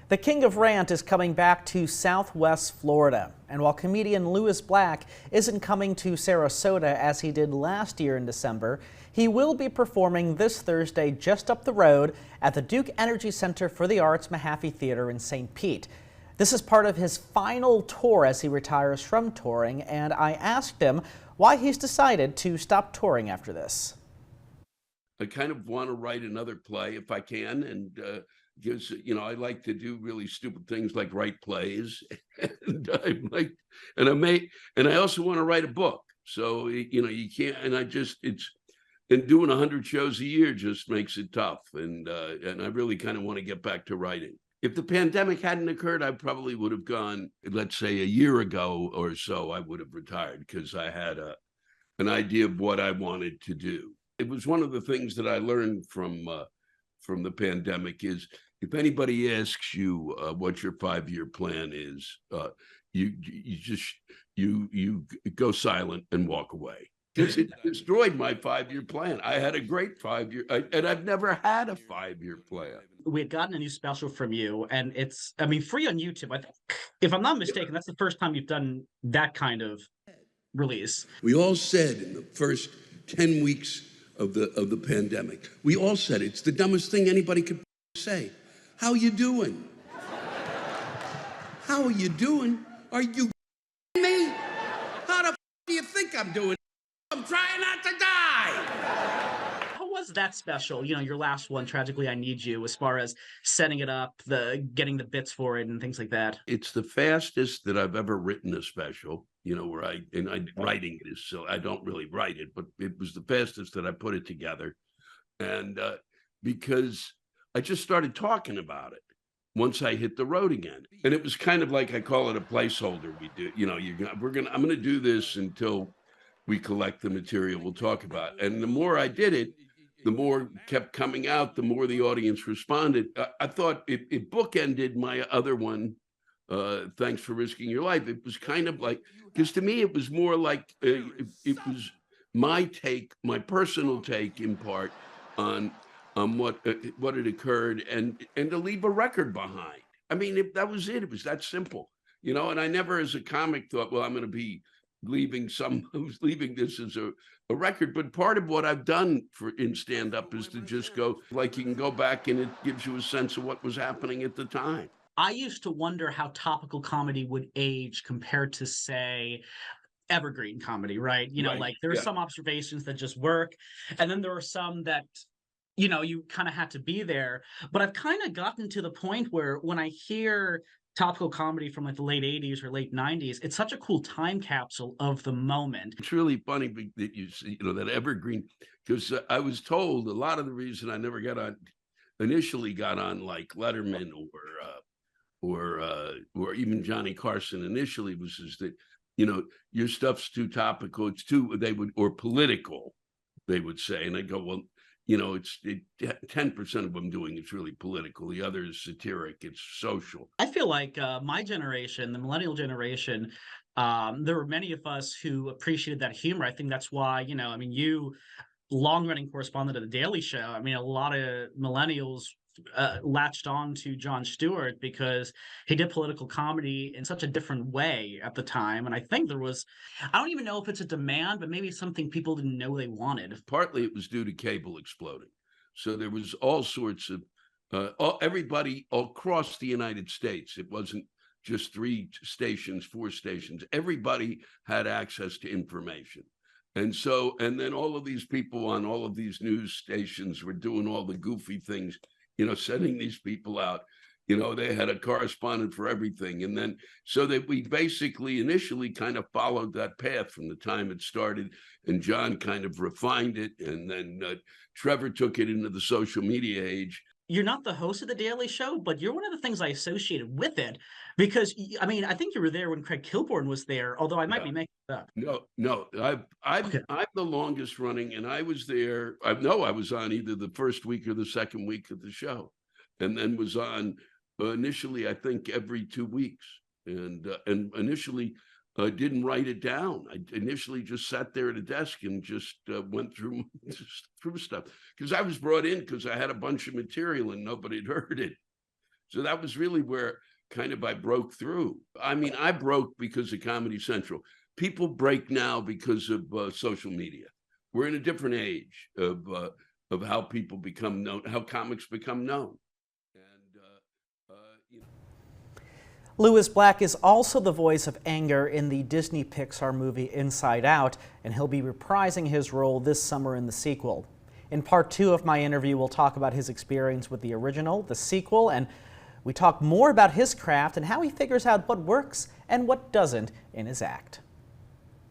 The King of Rant is coming back to Southwest Florida. And while comedian Lewis Black isn't coming to Sarasota as he did last year in December, he will be performing this Thursday just up the road at the Duke Energy Center for the Arts Manatee Theater in St. Pete. This is part of his final tour as he retires from touring, and I asked him why he's decided to stop touring after this. I kind of want to write another play if I can, and because I like to do really stupid things like write plays, and I also want to write a book. So you can't, and and doing 100 shows a year just makes it tough, and I really kind of want to get back to writing. If the pandemic hadn't occurred, I probably would have gone, let's say a year ago or so, I would have retired because I had an idea of what I wanted to do. It was one of the things that I learned from the pandemic is if anybody asks you what your 5-year plan is, you go silent and walk away. Because it destroyed my 5-year plan. I had a great 5-year, and I've never had a 5-year plan. We had gotten a new special from you, and it's, free on YouTube. I think, if I'm not mistaken, that's the first time you've done that kind of release. We all said in the first 10 weeks of the pandemic, we all said it's the dumbest thing anybody could say. How you doing? How are you doing? Are you me? How the do you think I'm doing? I'm trying not to die. How was that special? Your last one, Tragically I Need You, as far as setting it up, getting the bits for it and things like that. It's the fastest that I've ever written a special, writing it is so I don't really write it, but it was the fastest that I put it together. And because I just started talking about it once I hit the road again. And it was kind of like, I call it a placeholder. We do, I'm going to do this until we collect the material we'll talk about. And the more I did it, the more kept coming out, the more the audience responded. I thought it bookended my other one, Thanks for Risking Your Life. It was kind of like, because to me, it was more like, it was my take, my personal take in part on what had occurred and to leave a record behind. That was it. It was that simple, and I never as a comic thought, well, I'm going to be leaving this as a record. But part of what I've done in stand-up is to just go, like, you can go back and it gives you a sense of what was happening at the time. I used to wonder how topical comedy would age compared to, say, evergreen comedy, right? Right. Like there are some observations that just work, and then there are some that you kind of had to be there. But I've kind of gotten to the point where when I hear topical comedy from like the late 80s or late 90s, it's such a cool time capsule of the moment. It's really funny that you see, that evergreen, because I was told a lot of the reason I never initially got on like Letterman or even Johnny Carson initially was that, your stuff's too topical, it's too, or political, they would say. And I go, well, 10% of what I'm doing is really political. The other is satiric. It's social. I feel like my generation, the millennial generation, there were many of us who appreciated that humor. I think that's why, you, long-running correspondent of The Daily Show, a lot of millennials latched on to Jon Stewart because he did political comedy in such a different way at the time. And I think there was, I don't even know if it's a demand, but maybe something people didn't know they wanted. Partly it was due to cable exploding. So there was all sorts of, everybody across the United States. It wasn't just 3 stations, 4 stations. Everybody had access to information. And then all of these people on all of these news stations were doing all the goofy things, sending these people out. They had a correspondent for everything. And then so that we basically initially kind of followed that path from the time it started, and John kind of refined it. And then Trevor took it into the social media age. You're not the host of The Daily Show, but you're one of the things I associated with it because, I think you were there when Craig Kilborn was there, although I might be making it up. No, I'm the longest running, and I was there. I was on either the first week or the second week of the show, and then was on initially, I think, every 2 weeks, and initially didn't write it down. I initially just sat there at a desk and just went through stuff because I was brought in because I had a bunch of material and nobody had heard it. So that was really where kind of I broke through. I mean, I broke because of Comedy Central. People break now because of social media. We're in a different age of how people become known, how comics become known. Lewis Black is also the voice of anger in the Disney Pixar movie Inside Out, and he'll be reprising his role this summer in the sequel. In part 2 of my interview, we'll talk about his experience with the original, the sequel, and we talk more about his craft and how he figures out what works and what doesn't in his act.